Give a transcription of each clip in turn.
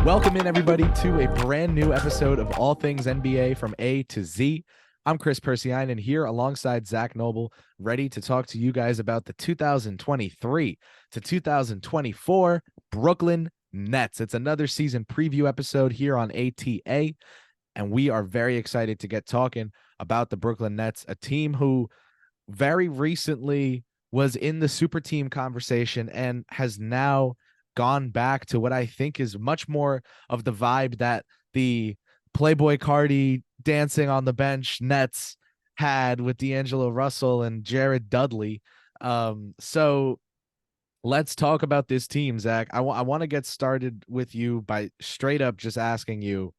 Welcome in, everybody, to a brand new episode of All Things NBA from A to Z. I'm Chris Persiane, and here alongside Zach Noble, ready to talk to you guys about the 2023 to 2024 Brooklyn Nets. It's another season preview episode here on ATA, and we are very excited to get talking about the Brooklyn Nets, a team who very recently was in the super team conversation and has now gone back to what I think is much more of the vibe that the Playboy Cardi dancing on the bench Nets had with D'Angelo Russell and Jared Dudley. So let's talk about this team, Zach. I want to get started with you by straight up just asking you,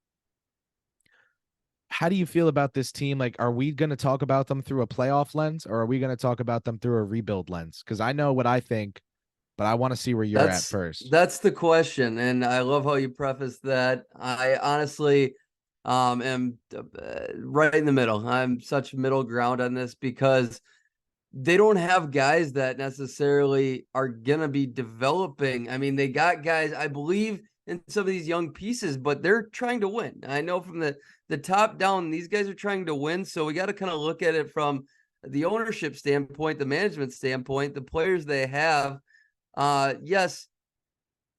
how do you feel about this team? Like, are we going to talk about them through a playoff lens, or are we going to talk about them through a rebuild lens? Because I know what I think, but I want to see where you're at first. That's the question, and I love how you preface that. I honestly am right in the middle. I'm such middle ground on this because they don't have guys that necessarily are gonna be developing. I mean, they got guys, I believe, in some of these young pieces, but they're trying to win. I know from the top down, these guys are trying to win, so we got to kind of look at it from the ownership standpoint, the management standpoint, the players they have. Yes,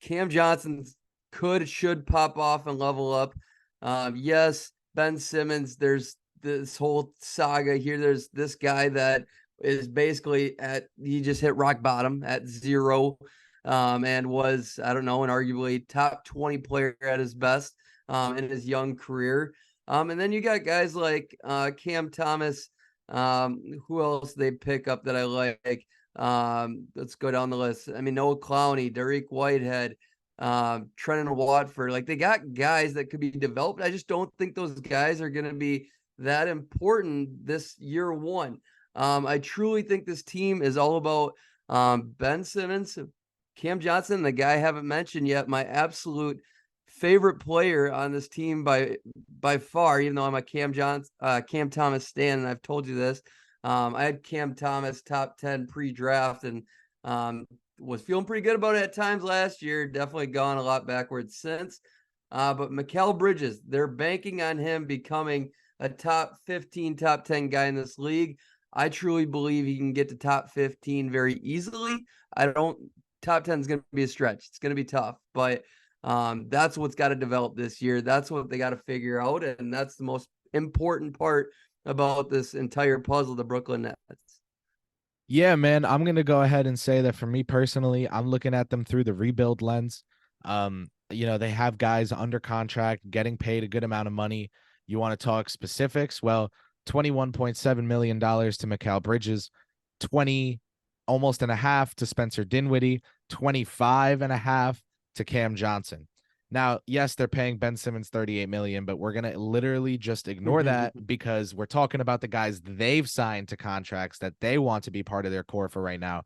Cam Johnson should pop off and level up. Yes, Ben Simmons, there's this whole saga here. There's this guy that is basically he just hit rock bottom at 0, and was, I don't know, an arguably top 20 player at his best in his young career. And then you got guys like Cam Thomas. Who else they pick up that I like? Let's go down the list. I mean, Noah Clowney, Dariq Whitehead, Trenton Watford. Like, they got guys that could be developed. I just don't think those guys are going to be that important this year one. I truly think this team is all about Ben Simmons, Cam Johnson, the guy I haven't mentioned yet, my absolute favorite player on this team by far, even though I'm a Cam Thomas stan, and I've told you this. I had Cam Thomas top 10 pre-draft, and was feeling pretty good about it at times last year. Definitely gone a lot backwards since. But Mikal Bridges, they're banking on him becoming a top 15, top 10 guy in this league. I truly believe he can get to top 15 very easily. Top 10 is going to be a stretch. It's going to be tough, but that's what's got to develop this year. That's what they got to figure out, and that's the most important part about this entire puzzle, the Brooklyn Nets. Yeah, man, I'm going to go ahead and say that for me personally, I'm looking at them through the rebuild lens. They have guys under contract, getting paid a good amount of money. You want to talk specifics? Well, $21.7 million to Mikal Bridges, 20 almost and a half to Spencer Dinwiddie, 25 and a half to Cam Johnson. Now, yes, they're paying Ben Simmons $38 million, but we're going to literally just ignore that because we're talking about the guys they've signed to contracts that they want to be part of their core for right now.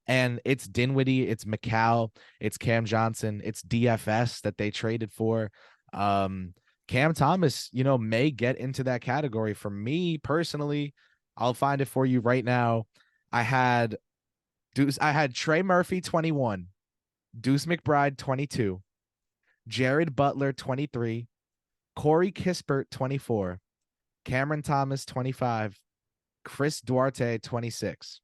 And it's Dinwiddie, it's Mikal, it's Cam Johnson, it's DFS that they traded for. Cam Thomas, may get into that category. For me personally, I'll find it for you right now. I had Trey Murphy 21, Deuce McBride 22, Jared Butler 23, Corey Kispert 24, Cameron Thomas 25, Chris Duarte 26.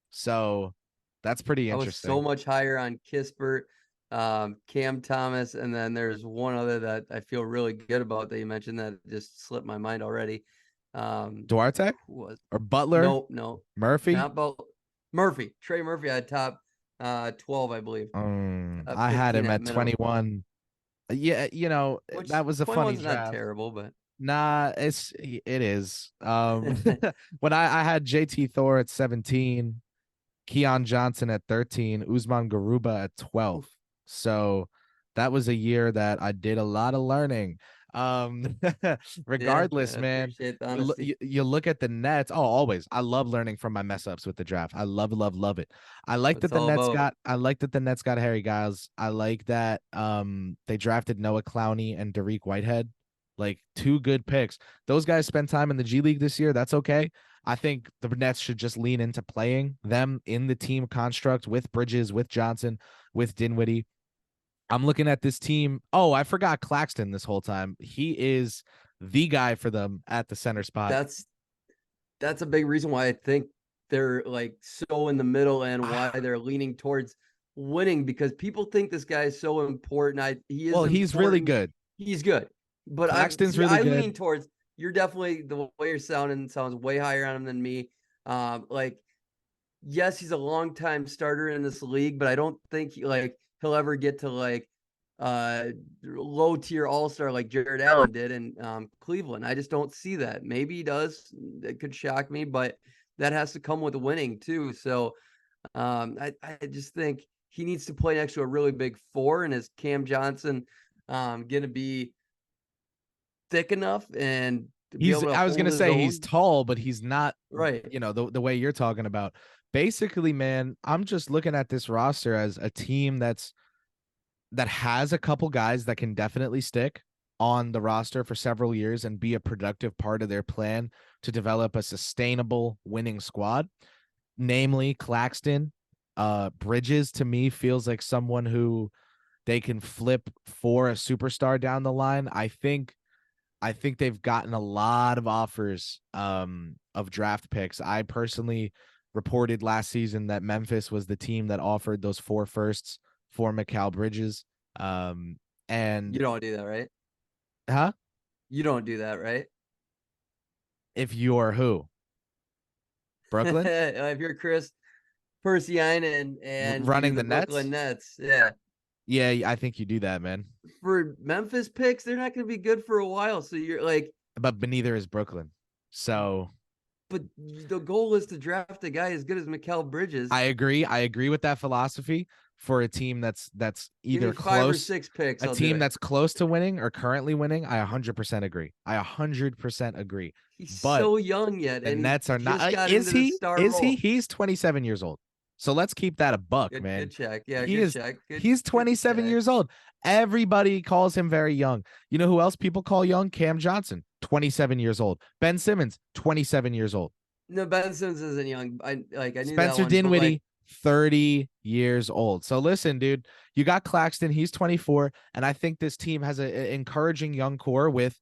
So that's pretty interesting. I was so much higher on Kispert, Cam Thomas, and then there's one other that I feel really good about that you mentioned that just slipped my mind already. Duarte or Butler? No, Murphy? not Murphy. Trey Murphy. I had top 12, I believe. I had him at 21. Yeah, that was a funny draft. Not terrible, but nah, it is. When I had JT Thor at 17, Keon Johnson at 13, Usman Garuba at 12. So that was a year that I did a lot of learning. Regardless, man, you look at the Nets. Oh, always. I love learning from my mess ups with the draft. I love it. I like that the Nets got Harry Giles. I like that they drafted Noah Clowney and Dariq Whitehead. Like, two good picks. Those guys spent time in the G League this year. That's okay. I think the Nets should just lean into playing them in the team construct with Bridges, with Johnson, with Dinwiddie. I'm looking at this team. Oh, I forgot Claxton this whole time. He is the guy for them at the center spot. That's that's a big reason why I think they're like so in the middle and why Ah, they're leaning towards winning because people think this guy is so important. He is well, he's really important. good. He's good. But Claxton's really I good. lean towards you're definitely the way you're sounding sounds way higher on him than me. Like yes, he's a long time starter in this league, but I don't think he'll ever get to like low tier all-star like Jared Allen did in Cleveland. I just don't see that. Maybe he does. It could shock me, but that has to come with winning too. So I just think he needs to play next to a really big four, and is Cam Johnson gonna be thick enough and to be He's able to I was hold gonna his say he's own? tall, but he's not, Right. the way you're talking about. Basically, man, I'm just looking at this roster as a team that has a couple guys that can definitely stick on the roster for several years and be a productive part of their plan to develop a sustainable winning squad, namely Claxton. Bridges to me feels like someone who they can flip for a superstar down the line. I think they've gotten a lot of offers of draft picks. I personally reported last season that Memphis was the team that offered those 4 firsts for Mikal Bridges. Um, You and don't do that, right? huh? You don't do that, right? If you're who? Brooklyn? If you're Chris Persianen and you're Running the the Brooklyn Nets? Nets, yeah. Yeah, I think you do that, man. For Memphis picks, they're not going to be good for a while. So you're like, But neither is Brooklyn. So but the goal is to draft a guy as good as Mikal Bridges. I agree. I agree with that philosophy for a team that's Give either me 5 or 6 close, picks, a I'll do team it. that's close to winning or currently winning. I 100% agree. I 100% agree. He's But so young yet, the and he Nets are not. just got Is into the he? star Is he? role. He's 27 years old. So let's keep that a buck, Good man. check. Yeah, He good is. check. He's Good 27 check. years old. Everybody calls him very young. You know who else people call young? Cam Johnson, 27 years old. Ben Simmons, 27 years old. No, Ben Simmons isn't young. I knew that Spencer one, but like Dinwiddie, 30 years old. So listen, dude, you got Claxton. He's 24. And I think this team has an encouraging young core with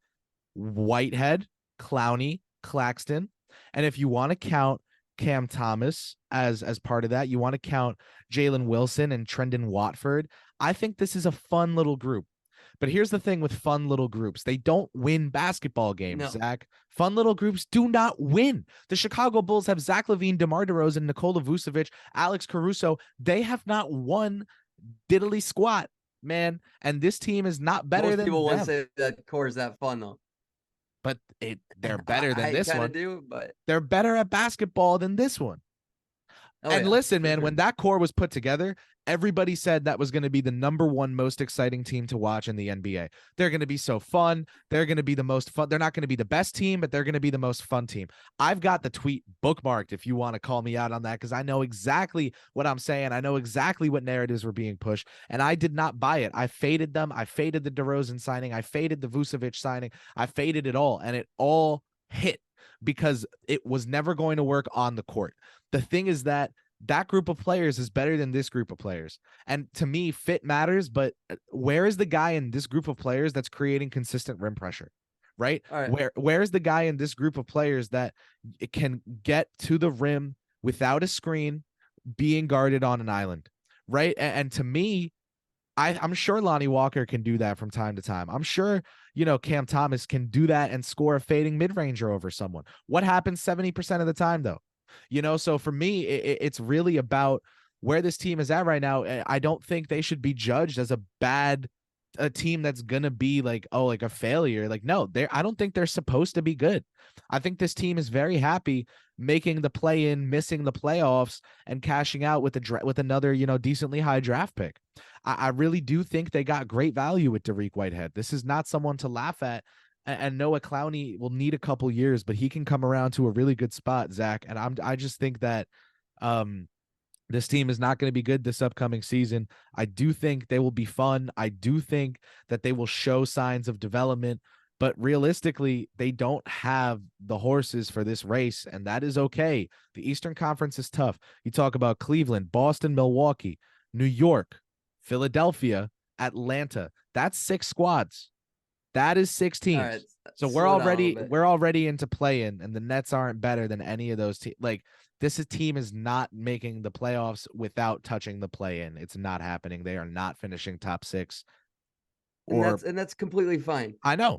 Whitehead, Clowney, Claxton. And if you want to count Cam Thomas as part of that, you want to count Jalen Wilson and Trendon Watford. I think this is a fun little group. But here's the thing with fun little groups. They don't win basketball games, no. Zach. Fun little groups do not win. The Chicago Bulls have Zach LaVine, DeMar DeRozan, Nikola Vucevic, Alex Caruso. They have not won diddly squat, man. And this team is not better Most than people wouldn't them. say that core is that fun though. But they're better than I this kind of one. do, but They're better at basketball than this one. oh And yeah, listen, for man, when sure. that core was put together, everybody said that was going to be the number one most exciting team to watch in the NBA. They're going to be so fun. They're going to be the most fun. They're not going to be the best team, but they're going to be the most fun team. I've got the tweet bookmarked if you want to call me out on that, because I know exactly what I'm saying. I know exactly what narratives were being pushed, and I did not buy it. I faded them. I faded the DeRozan signing. I faded the Vucevic signing. I faded it all, and it all hit because it was never going to work on the court. The thing is that group of players is better than this group of players. And to me, fit matters, but where is the guy in this group of players that's creating consistent rim pressure? Right? All right. Where's the guy in this group of players that can get to the rim without a screen being guarded on an island? Right? And to me, I'm sure Lonnie Walker can do that from time to time. I'm sure, Cam Thomas can do that and score a fading mid-ranger over someone. What happens 70% of the time, though? So for me, it's really about where this team is at right now. I don't think they should be judged as a team that's gonna be like, oh, like a failure. Like, no, I don't think they're supposed to be good. I think this team is very happy making the play in, missing the playoffs, and cashing out with another, decently high draft pick. I really do think they got great value with Dariq Whitehead. This is not someone to laugh at. And Noah Clowney will need a couple years, but he can come around to a really good spot, Zach. And I just think that this team is not going to be good this upcoming season. I do think they will be fun. I do think that they will show signs of development, but realistically, they don't have the horses for this race, and that is okay. The Eastern Conference is tough. You talk about Cleveland, Boston, Milwaukee, New York, Philadelphia, Atlanta. That's 6 squads. That is 6 All right, teams. So slow down a little bit. we're already into play-in, and the Nets aren't better than any of those teams. Like team is not making the playoffs without touching the play-in. It's not happening. They are not finishing top 6. And Or that's completely fine. I know.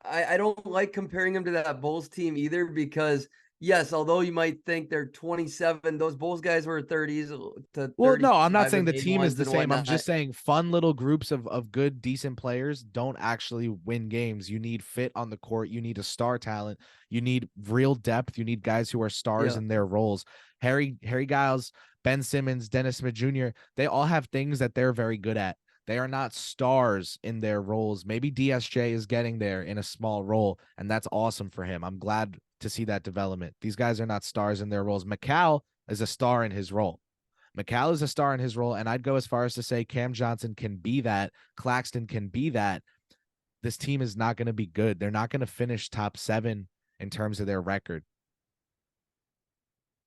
I don't like comparing them to that Bulls team either, because yes, although you might think they're 27, those Bulls guys were 30s to Well, no, I'm not 35 saying and the made team is ones the and same. I'm whatnot. just saying fun little groups of good, decent players don't actually win games. You need fit on the court. You need a star talent. You need real depth. You need guys who are stars Yeah. in their roles. Harry Giles, Ben Simmons, Dennis Smith Jr., they all have things that they're very good at. They are not stars in their roles. Maybe DSJ is getting there in a small role, and that's awesome for him. I'm glad to see that development. These guys are not stars in their roles. Mikal is a star in his role. Mikal is a star in his role, and I'd go as far as to say Cam Johnson can be that. Claxton can be that. This team is not going to be good. They're not going to finish top 7 in terms of their record.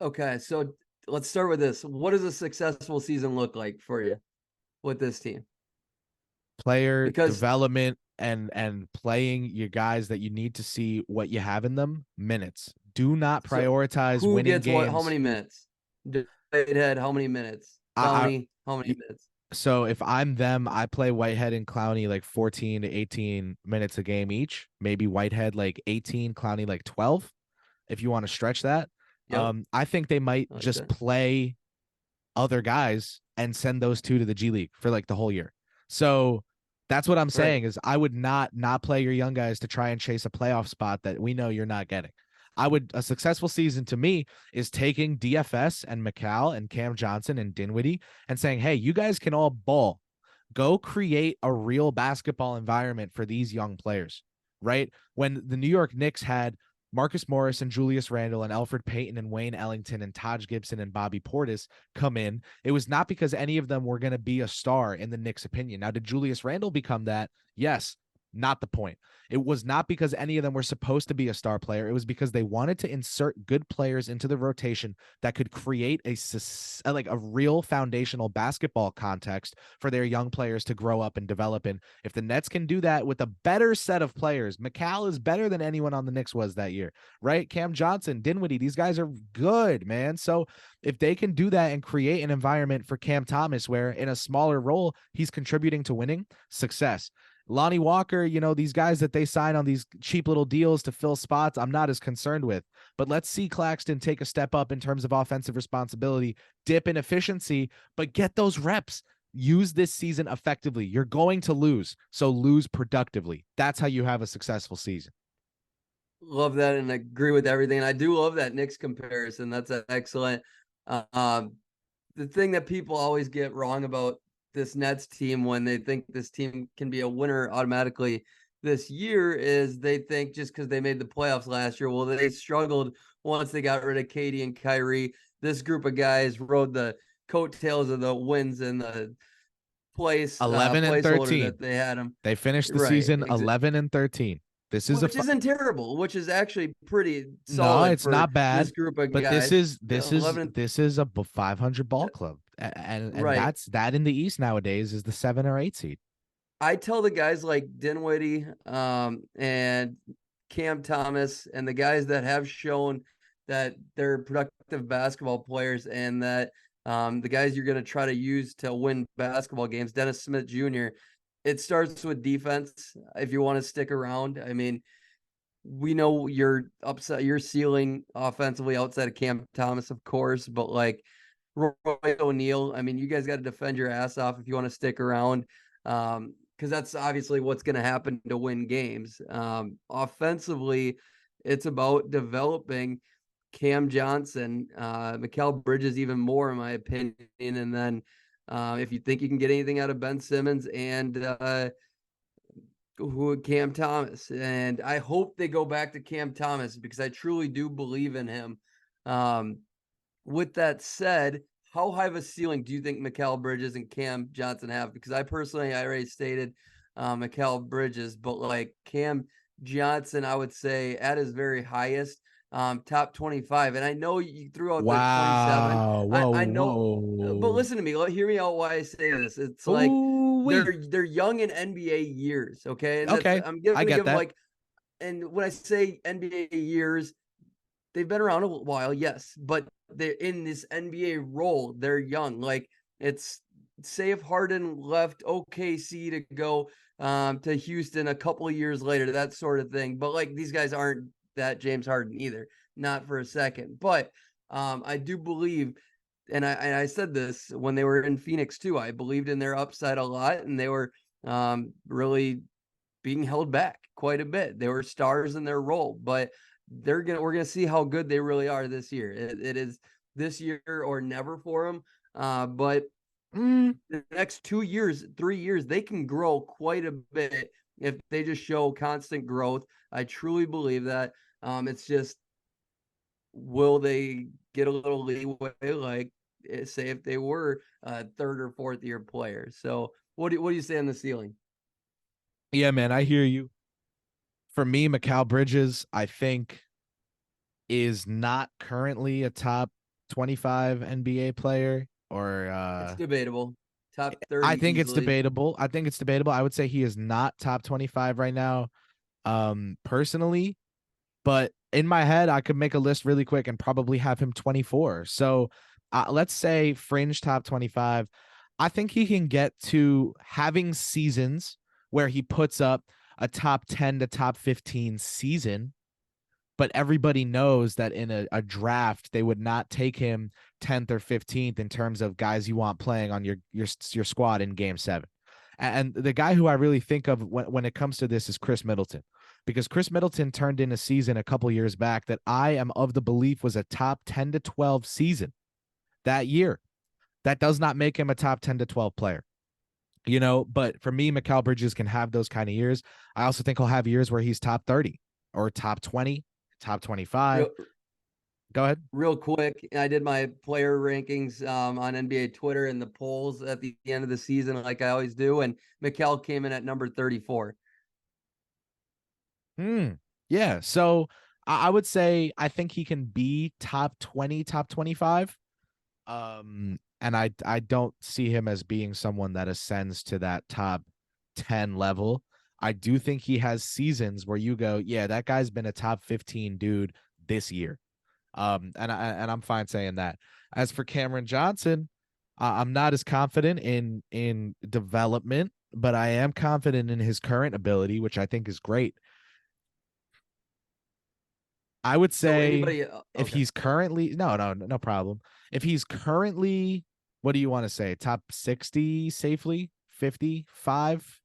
Okay, so let's start with this. What does a successful season look like for you with this team? Player Because development and playing your guys that you need to see what you have in them, minutes. Do not so prioritize who winning gets what? How games. many minutes? Whitehead, how many minutes? I, Clowney, how many I minutes? so if I'm them, I play Whitehead and Clowney like 14 to 18 minutes a game each. Maybe Whitehead like 18, Clowney like 12, if you want to stretch that. Yep, I think they might I like just that. play other guys and send those two to the G League for like the whole year. So that's what I'm Right. saying is I would not play your young guys to try and chase a playoff spot that we know you're not getting. A successful season to me is taking DFS and Mikal and Cam Johnson and Dinwiddie and saying, hey, you guys can all ball. Go create a real basketball environment for these young players, right? When the New York Knicks had Marcus Morris and Julius Randle and Elfrid Payton and Wayne Ellington and Taj Gibson and Bobby Portis come in, it was not because any of them were going to be a star in the Knicks' opinion. Now, did Julius Randle become that? Yes. Not the point. It was not because any of them were supposed to be a star player. It was because they wanted to insert good players into the rotation that could create a real foundational basketball context for their young players to grow up and develop in. If the Nets can do that with a better set of players, Mikal is better than anyone on the Knicks was that year, right? Cam Johnson, Dinwiddie, these guys are good, man. So if they can do that and create an environment for Cam Thomas where in a smaller role, he's contributing to winning, success. Lonnie Walker, these guys that they sign on these cheap little deals to fill spots, I'm not as concerned with. But let's see Claxton take a step up in terms of offensive responsibility, dip in efficiency, but get those reps. Use this season effectively. You're going to lose, so lose productively. That's how you have a successful season. Love that and agree with everything. And I do love that Knicks comparison. That's excellent. The thing that people always get wrong about this Nets team when they think this team can be a winner automatically this year is they think just because they made the playoffs last year, well, they struggled once they got rid of Katie and Kyrie. This group of guys rode the coattails of the wins and the 11 and placeholder 13. that they had them. They finished the Right. season 11 and 13. This is Which isn't terrible, which is actually pretty no, solid it's for not this bad. group of But guys. 11 this is a 500 ball club, and right. that's that in the East nowadays is the 7 or 8 seed. I tell the guys like Dinwiddie and Cam Thomas and the guys that have shown that they're productive basketball players and that the guys you're going to try to use to win basketball games, Dennis Smith Jr., it starts with defense if you want to stick around. I mean, we know you're upset, you're ceiling offensively outside of Cam Thomas, of course, but like Roy O'Neal, I mean, you guys got to defend your ass off if you want to stick around. Because that's obviously what's going to happen to win games. Offensively, it's about developing Cam Johnson, Mikal Bridges, even more, in my opinion. And then if you think you can get anything out of Ben Simmons and Cam Thomas, and I hope they go back to Cam Thomas because I truly do believe in him. With that said, how high of a ceiling do you think Mikal Bridges and Cam Johnson have? Because I already stated Mikal Bridges, but like Cam Johnson, I would say at his very highest, top 25. And I know you threw out the 27. Wow. I Whoa, know, but whoa. listen to me. Hear me out why I say this. It's like Ooh, Ooh-wee. they're young in NBA years, okay? And that's Okay, I'm I gonna get give that. like, and when I say NBA years, they've been around a while, yes, but they're in this NBA role. They're young. Like it's say if Harden left OKC to go to Houston a couple of years later, that sort of thing. But like these guys aren't that James Harden either, not for a second. But I do believe, and I said this when they were in Phoenix too. I believed in their upside a lot, and they were really being held back quite a bit. They were stars in their role, but we're gonna see how good they really are this year. It is this year or never for them. But Mm, the next 2 years, 3 years, they can grow quite a bit if they just show constant growth. I truly believe that. It's just will they get a little leeway, like say if they were a third or fourth year player. So what do you say on the ceiling? yeah, man, I hear you. For me, Mikal Bridges, I think, is not currently a top 25 NBA player, or It's debatable. Top I 30 think it's easily. debatable. I think it's debatable. I would say he is not top 25 right now, personally, but in my head, I could make a list really quick and probably have him 24. So let's say fringe top 25. I think he can get to having seasons where he puts up a top 10 to top 15 season, but everybody knows that in a draft they would not take him 10th or 15th in terms of guys you want playing on your squad in game 7. And the guy who I really think of when it comes to this is Chris Middleton, because Chris Middleton turned in a season a couple years back that I am of the belief was a top 10 to 12 season that year. That does not make him a top 10 to 12 player. But for me, Mikal Bridges can have those kind of years. I also think he'll have years where he's top 30 or top 20, top 25. Real Go ahead. real quick, I did my player rankings on NBA Twitter and the polls at the end of the season, like I always do, and Mikal came in at number 34. Yeah. So I would say I think he can be top 20, top 25. And I don't see him as being someone that ascends to that top 10 level. I do think he has seasons where you go, yeah, that guy's been a top 15 dude this year. And I'm fine saying that. As for Cameron Johnson, I'm not as confident in development, but I am confident in his current ability, which I think is great. I would So say anybody, if okay. he's currently no problem. If he's currently, what do you want to say? Top 60 safely? 55?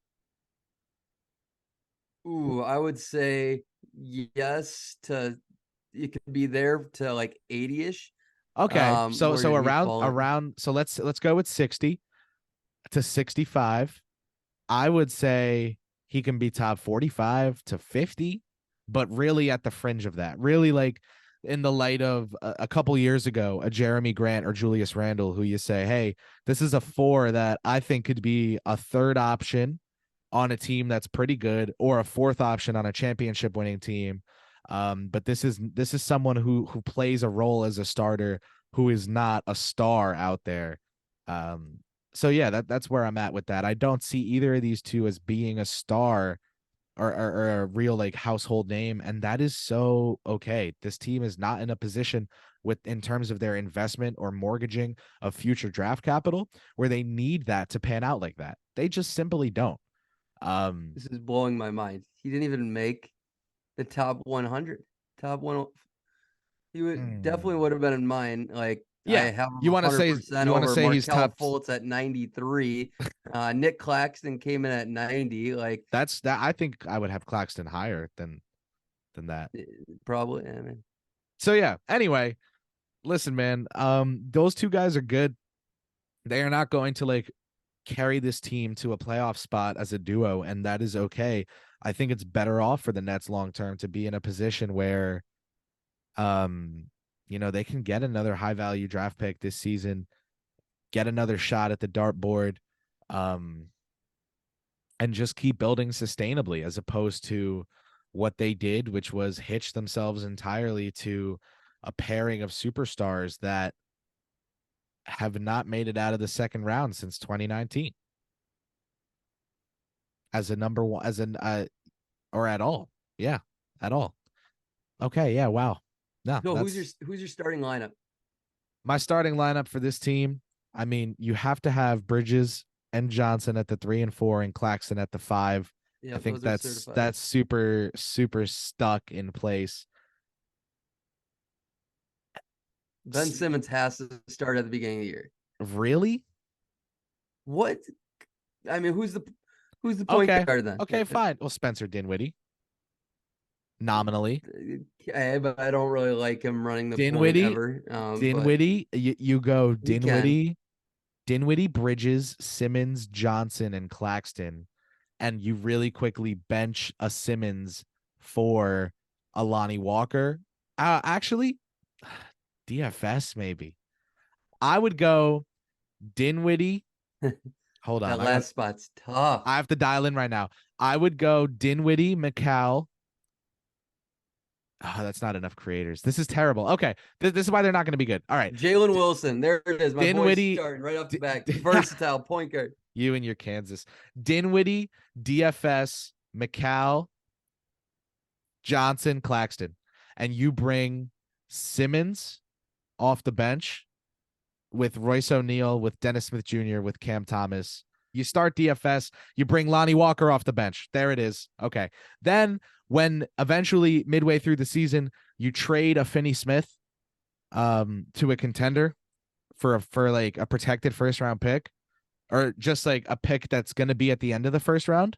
Ooh, I would say yes to you could be there to like 80-ish. Okay. So Where so did he around fall in? around so let's go with 60 to 65. I would say he can be top 45 to 50, but really at the fringe of that. Really, like in the light of a couple years ago, a Jeremy Grant or Julius Randle, who you say, hey, this is a 4 that I think could be a third option on a team that's pretty good, or a fourth option on a championship winning team. But this is someone who plays a role as a starter, who is not a star out there. So yeah, that's where I'm at with that. I don't see either of these two as being a star, or a real like household name, and that is so okay. This team is not in a position with in terms of their investment or mortgaging of future draft capital where they need that to pan out like that. They just simply don't. Um, This is blowing my mind. He didn't even make the top 100. Top one. He would definitely hmm. would have been in mine. Like I Yeah, have him you want to say 100% you want to over say he's Markel top. Fultz at 93. Nick Claxton came in at 90. Like That's that. I think I would have Claxton higher than that. eh, probably. I mean, So yeah. Anyway, listen, man. Those two guys are good. They are not going to like carry this team to a playoff spot as a duo, and that is okay. I think it's better off for the Nets long term to be in a position where, um, they can get another high value draft pick this season, get another shot at the dartboard, um, and just keep building sustainably, as opposed to what they did, which was hitch themselves entirely to a pairing of superstars that have not made it out of the second round since 2019. as a number one, as an or at all. Yeah, at all. Okay, yeah, wow. No, So that's who's your starting lineup? my starting lineup for this team. I mean, you have to have Bridges and Johnson at the 3 and 4 and Claxton at the 5. I Yeah, think those are that's certified. that's super super stuck in place. Ben Simmons has to start at the beginning of the year. Really? What? I mean, who's the point Okay. guard then? Okay, fine. Well, Spencer Dinwiddie, nominally. Okay, but I don't really like him running the point Dinwiddie, ever. But you go he can. Dinwiddie, Bridges, Simmons, Johnson, and Claxton, and you really quickly bench a Simmons for a Lonnie Walker. Actually, DFS maybe. I would go Dinwiddie. Hold on, That last spot's tough. I have to dial in right now. I would go Dinwiddie, Mikal. Oh, that's not enough creators. This is terrible. Okay, this is why they're not going to be good. All right, Jalen Wilson. There it is. My boy's Dinwiddie. starting right off the D- back. D- Versatile point guard. you and your Kansas. Dinwiddie, DFS, Mikal, Johnson, Claxton, and you bring Simmons off the bench with Royce O'Neal, with Dennis Smith Jr., with Cam Thomas. You start DFS, you bring Lonnie Walker off the bench. There it is. Okay. Then when eventually midway through the season, you trade a Finney Smith to a contender for like a protected first round pick, or just like a pick that's going to be at the end of the first round,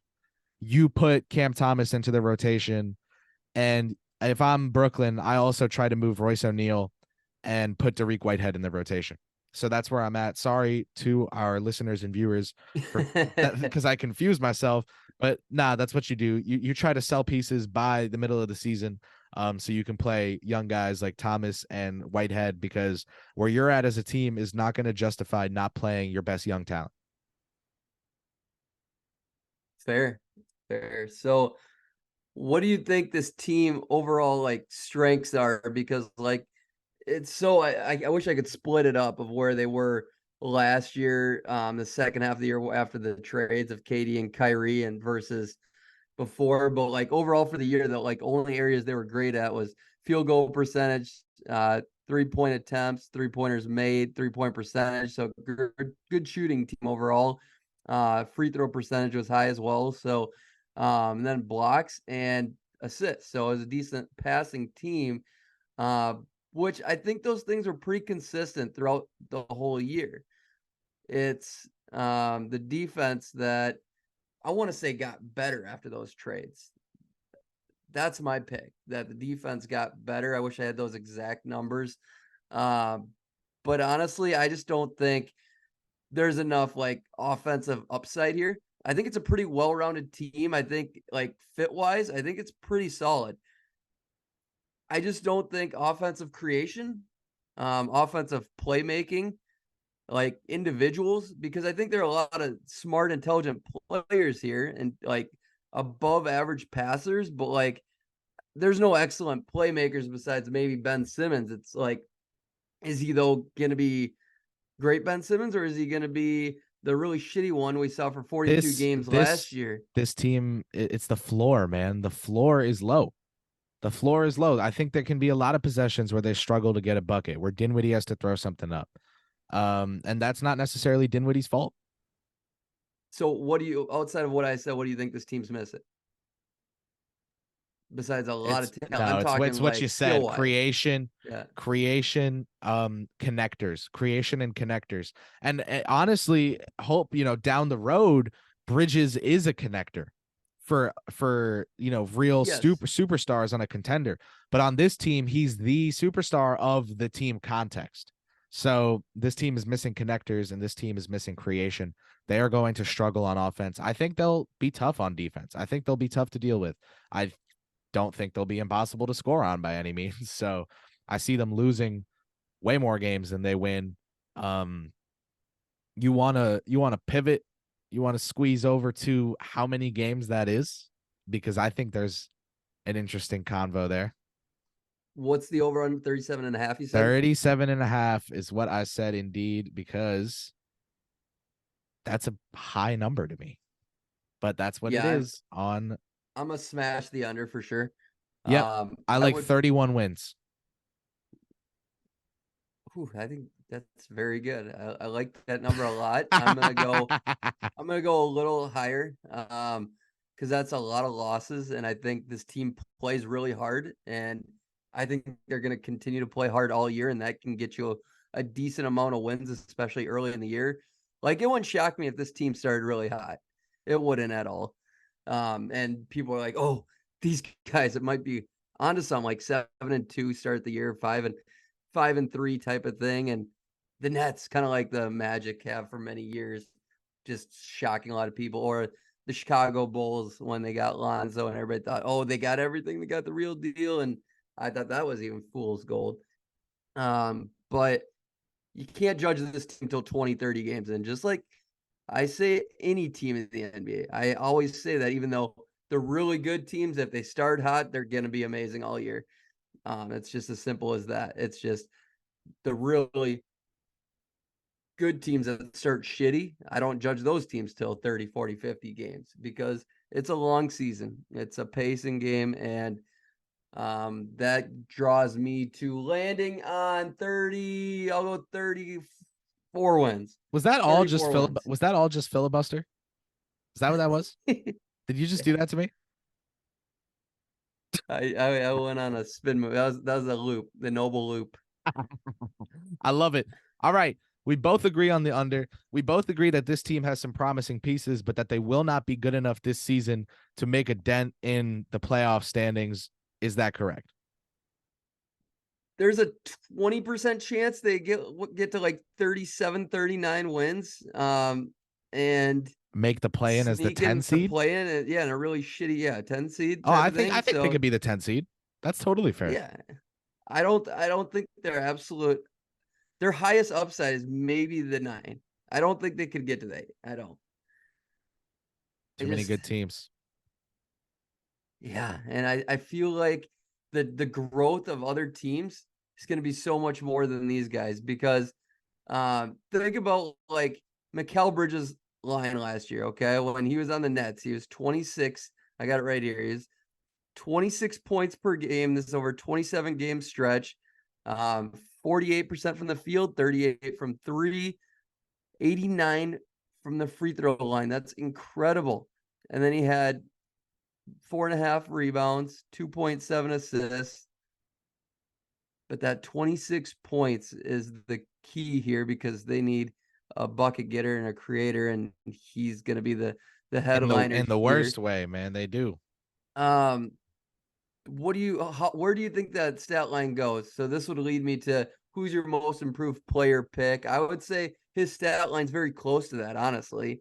you put Cam Thomas into the rotation. And if I'm Brooklyn, I also try to move Royce O'Neal and put Dariq Whitehead in the rotation. So that's where I'm at. Sorry to our listeners and viewers for that, because I confused myself. But nah, that's what you do. You try to sell pieces by the middle of the season, so you can play young guys like Thomas and Whitehead, because where you're at as a team is not going to justify not playing your best young talent. Fair. Fair. So what do you think this team overall like strengths are? Because like it's so I wish I could split it up of where they were last year, the second half of the year after the trades of Katie and Kyrie and versus before. But like overall for the year, the like only areas they were great at was field goal percentage, 3-point attempts, 3-pointers made, 3-point percentage. So good shooting team overall. Free throw percentage was high as well. So and then blocks and assists. So it was a decent passing team. Uh, which I think those things were pretty consistent throughout the whole year. It's the defense that I want to say got better after those trades. That's my pick, that the defense got better. I wish I had those exact numbers. Um, but honestly, I just don't think there's enough like offensive upside here. I think it's a pretty well-rounded team. I think like fit-wise, I think it's pretty solid. I just don't think offensive creation, offensive playmaking, like individuals, because I think there are a lot of smart, intelligent players here and like above average passers, but like there's no excellent playmakers besides maybe Ben Simmons. It's like, is he though going to be great Ben Simmons, or is he going to be the really shitty one we saw for 42 This games this last year? this team, it's the floor, man. The floor is low. The floor is low. I think there can be a lot of possessions where they struggle to get a bucket, where Dinwiddie has to throw something up. And that's not necessarily Dinwiddie's fault. So what do you, outside of what I said, what do you think this team's missing? Besides a lot of It's talent, I'm no, it's talking what you like skill said. wise. Creation, Yeah. connectors, creation and connectors. And honestly, hope, down the road, Bridges is a connector for real Yes. superstars on a contender. But on this team, he's the superstar of the team context. So this team is missing connectors and this team is missing creation. They are going to struggle on offense. I think they'll be tough on defense. I think they'll be tough to deal with. I don't think they'll be impossible to score on by any means. So I see them losing way more games than they win. Um, you wanna pivot, you want to squeeze over to how many games that is, because I think there's an interesting convo there. What's the over on 37.5, you said? 37.5 is what I said, indeed, because that's a high number to me. but that's what it Yeah, is on. I'm gonna smash the under for sure. Yep. I I like would 31 wins. I think that's very good. I like that number a lot. I'm gonna go a little higher. Because that's a lot of losses, and I think this team plays really hard, and I think they're gonna continue to play hard all year, and that can get you a decent amount of wins, especially early in the year. Like, it wouldn't shock me if this team started really hot. It wouldn't at all. And people are like, oh, these guys, it might be onto something like 7-2 start the year, 5-3 type of thing. And the Nets, kind of like the Magic have for many years, just shocking a lot of people. Or the Chicago Bulls when they got Lonzo, and everybody thought, oh, they got everything, they got the real deal. And I thought that was even fool's gold. But you can't judge this team until 20, 30 games in. Just like I say any team in the NBA. I always say that, even though the really good teams, if they start hot, they're going to be amazing all year. It's just as simple as that. It's just the really good teams that start shitty, I don't judge those teams till 30, 40, 50 games, because it's a long season. It's a pacing game, and that draws me to landing on 30. I'll go 34 wins. Was that all just 34 wins. was that all just filibuster? Is that what that was? Did you just do that to me? I went on a spin move. That was a loop, the noble loop. I love it. All right. We both agree on the under. We both agree that this team has some promising pieces, but that they will not be good enough this season to make a dent in the playoff standings. Is that correct? There's a 20% chance they get to like 37, 39 wins. And Make the play in as the sneak 10 in to seed? play in it. Yeah, in a really shitty, 10 seed Oh, type I of think thing. I think they So could be the 10 seed. That's totally fair. yeah, I don't think they're absolute. Their highest upside is maybe the 9. I don't think they could get to the 8. I don't. I Too many just good teams. Yeah, and I feel like the growth of other teams is going to be so much more than these guys, because think about like Mikal Bridges' line last year. Okay, when he was on the Nets, he was 26. I got it right here. He's 26 points per game. This is over 27 game stretch. 48% from the field, 38 from 3, 89 from the free throw line. That's incredible. And then he had 4.5 rebounds, 2.7 assists. But that 26 points is the key here, because they need a bucket getter and a creator, and he's going to be the headliner In the here. worst way, man. They do. Um, where do you think that stat line goes? So this would lead me to, who's your most improved player pick? I would say his stat line's very close to that, honestly.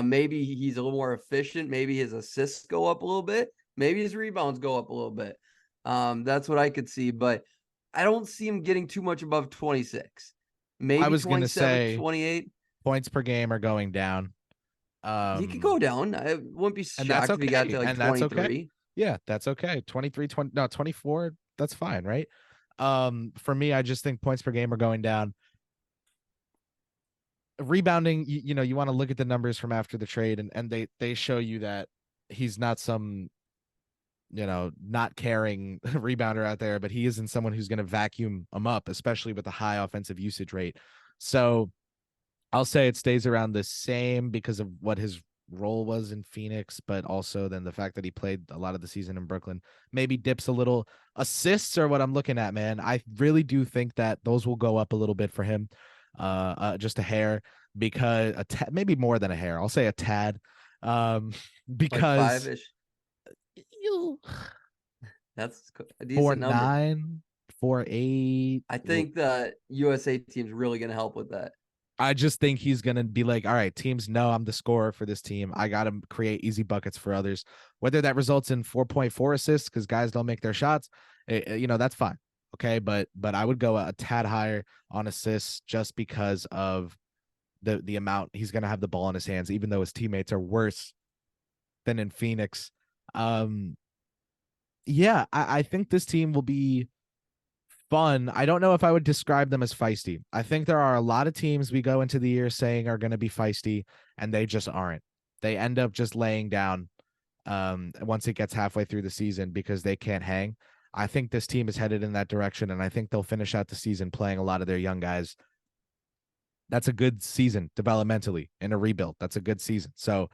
Maybe he's a little more efficient. Maybe his assists go up a little bit. Maybe his rebounds go up a little bit. That's what I could see, but I don't see him getting too much above 26. I Maybe was going to 27, say 28. points per game are going down. He could go down. I wouldn't be And that's shocked if he got okay. to like And that's okay. 23. Yeah, that's okay. 23, 20, no, 24, that's fine, right? For me, I just think points per game are going down. Rebounding, you want to look at the numbers from after the trade, and they show you that he's not some, not caring rebounder out there, but he isn't someone who's going to vacuum them up, especially with the high offensive usage rate. So I'll say it stays around the same because of what his role was in Phoenix, but also then the fact that he played a lot of the season in Brooklyn. Maybe dips a little. Assists are what I'm looking at, man. I really do think that those will go up a little bit for him, just a hair, because maybe more than a hair. I'll say a tad, Like because 5-ish. you That's a four decent number. nine, 4'8". I think the USA team's really going to help with that. I just think he's going to be like, all right, teams know I'm the scorer for this team. I got to create easy buckets for others. Whether that results in 4.4 assists because guys don't make their shots, that's fine. Okay. But I would go a tad higher on assists just because of the amount he's going to have the ball in his hands, even though his teammates are worse than in Phoenix. Yeah, I think this team will be fun. I don't know if I would describe them as feisty. I think there are a lot of teams we go into the year saying are going to be feisty, and they just aren't. They end up just laying down once it gets halfway through the season because they can't hang. I think this team is headed in that direction, and I think they'll finish out the season playing a lot of their young guys. That's a good season developmentally in a rebuild. That's a good season. So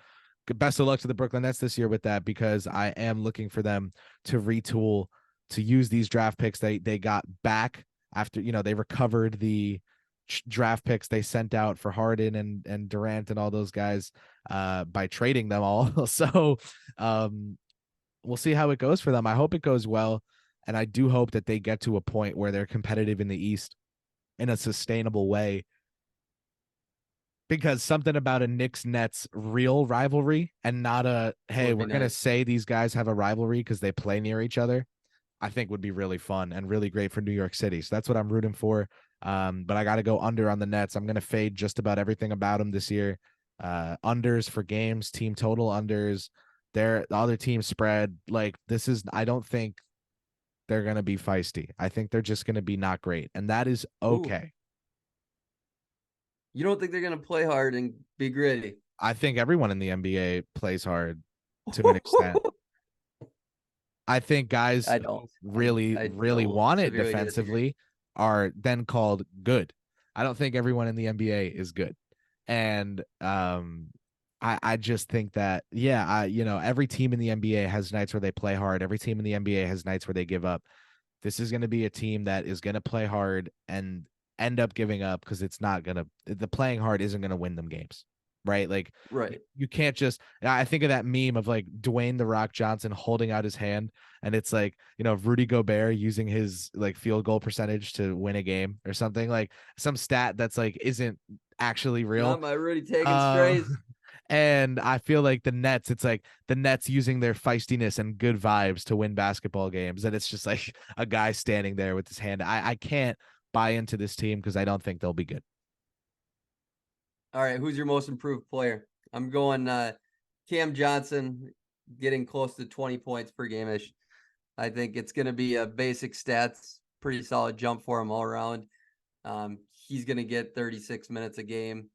best of luck to the Brooklyn Nets this year with that, because I am looking for them to retool, to use these draft picks they got back after, they recovered the draft picks they sent out for Harden and Durant and all those guys by trading them all. So we'll see how it goes for them. I hope it goes well, and I do hope that they get to a point where they're competitive in the East in a sustainable way, because something about a Knicks Nets real rivalry and not a, hey, Would be we're going to nice. say these guys have a rivalry because they play near each other, I think would be really fun and really great for New York City. So that's what I'm rooting for. But I got to go under on the Nets. I'm going to fade just about everything about them this year. Unders for games, team total unders. The other team spread. Like, I don't think they're going to be feisty. I think they're just going to be not great. And that is Ooh, okay. you don't think they're gonna play hard and be gritty? I think everyone in the NBA plays hard to an extent. I think guys I who don't. really, I really don't want it severely disagree. defensively are then called good. I don't think everyone in the NBA is good. And I just think that, yeah, every team in the NBA has nights where they play hard. Every team in the NBA has nights where they give up. This is going to be a team that is going to play hard and end up giving up, because the playing hard isn't going to win them games. Right. Like, Right. you can't just, I think of that meme of like Dwayne the Rock Johnson holding out his hand, and it's like, Rudy Gobert using his like field goal percentage to win a game or something, like some stat that's like isn't actually real. Am I already taking Um strays? and I feel like the Nets, it's like the Nets using their feistiness and good vibes to win basketball games. And it's just like a guy standing there with his hand. I can't buy into this team because I don't think they'll be good. All right, who's your most improved player? I'm going Cam Johnson, getting close to 20 points per game ish. I think it's going to be a basic stats, pretty solid jump for him all around. He's going to get 36 minutes a game.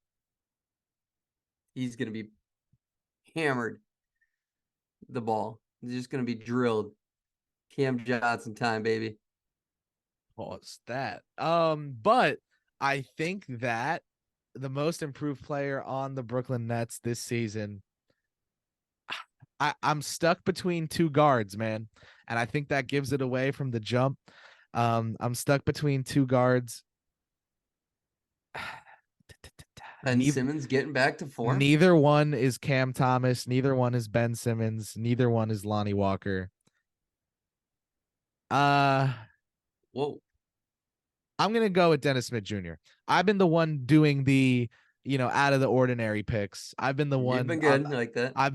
He's going to be hammered the ball. He's just going to be drilled. Cam Johnson time, baby. What's that? But I think that the most improved player on the Brooklyn Nets this season, I'm stuck between two guards, man. And I think that gives it away from the jump. I'm stuck between two guards. Ben Simmons getting back to form. Neither one is Cam Thomas. Neither one is Ben Simmons. Neither one is Lonnie Walker. Uh, Whoa. I'm gonna go with Dennis Smith Jr. I've been the one doing the, out of the ordinary picks. I've been the You've one been on good. I like that. I've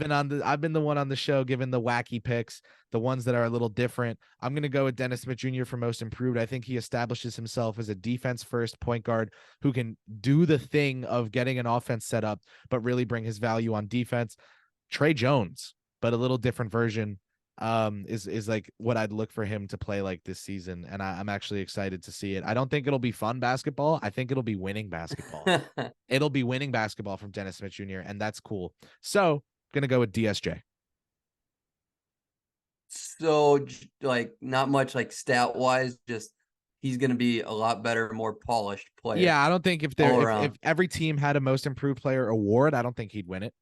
been the one on the show giving the wacky picks, the ones that are a little different. I'm gonna go with Dennis Smith Jr. for most improved. I think he establishes himself as a defense first point guard who can do the thing of getting an offense set up, but really bring his value on defense. Trey Jones, but a little different version, is like what I'd look for him to play like this season, and I'm actually excited to see it. I don't think it'll be fun basketball. I think it'll be winning basketball. It'll be winning basketball from Dennis Smith Jr., and that's cool. So gonna go with DSJ. So, like, not much like stat wise, just he's going to be a lot better, more polished player Yeah, I don't think all if around. every team had a most improved player award, I don't think he'd win it.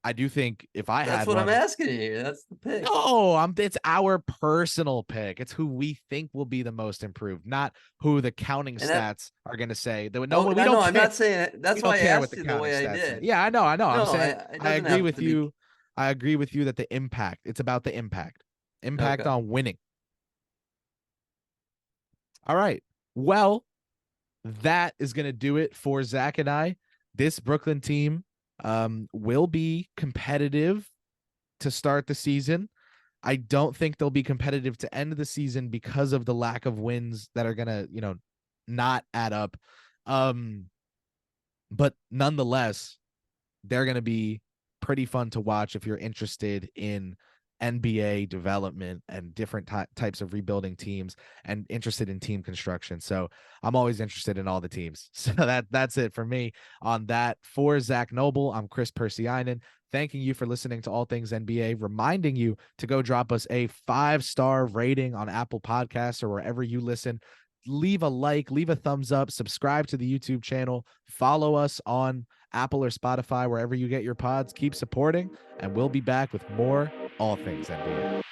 I do think if I That's had what I'm one, asking you. That's the pick. no, it's our personal pick. It's who we think will be the most improved, not who the counting And that, stats are going to say. No, oh, we no, no, don't I'm care. not saying We that's don't why I care what asked the you the counting way I stats say. did. Yeah, I know, I know. I'm No, saying it I doesn't agree have with to be you. I agree with you that the impact, it's about the impact okay. on winning. All right. Well, that is going to do it for Zach and I. This Brooklyn team will be competitive to start the season. I don't think they'll be competitive to end the season because of the lack of wins that are going to, not add up. But nonetheless, they're going to be pretty fun to watch if you're interested in NBA development and different types of rebuilding teams and interested in team construction. So I'm always interested in all the teams. So that's it for me on that. For Zach Noble, I'm Chris Persianen. thanking you for listening to All Things NBA, reminding you to go drop us a 5-star rating on Apple Podcasts or wherever you listen. Leave a like, leave a thumbs up, subscribe to the YouTube channel, follow us on Apple or Spotify, wherever you get your pods. Keep supporting, and we'll be back with more All Things NBA.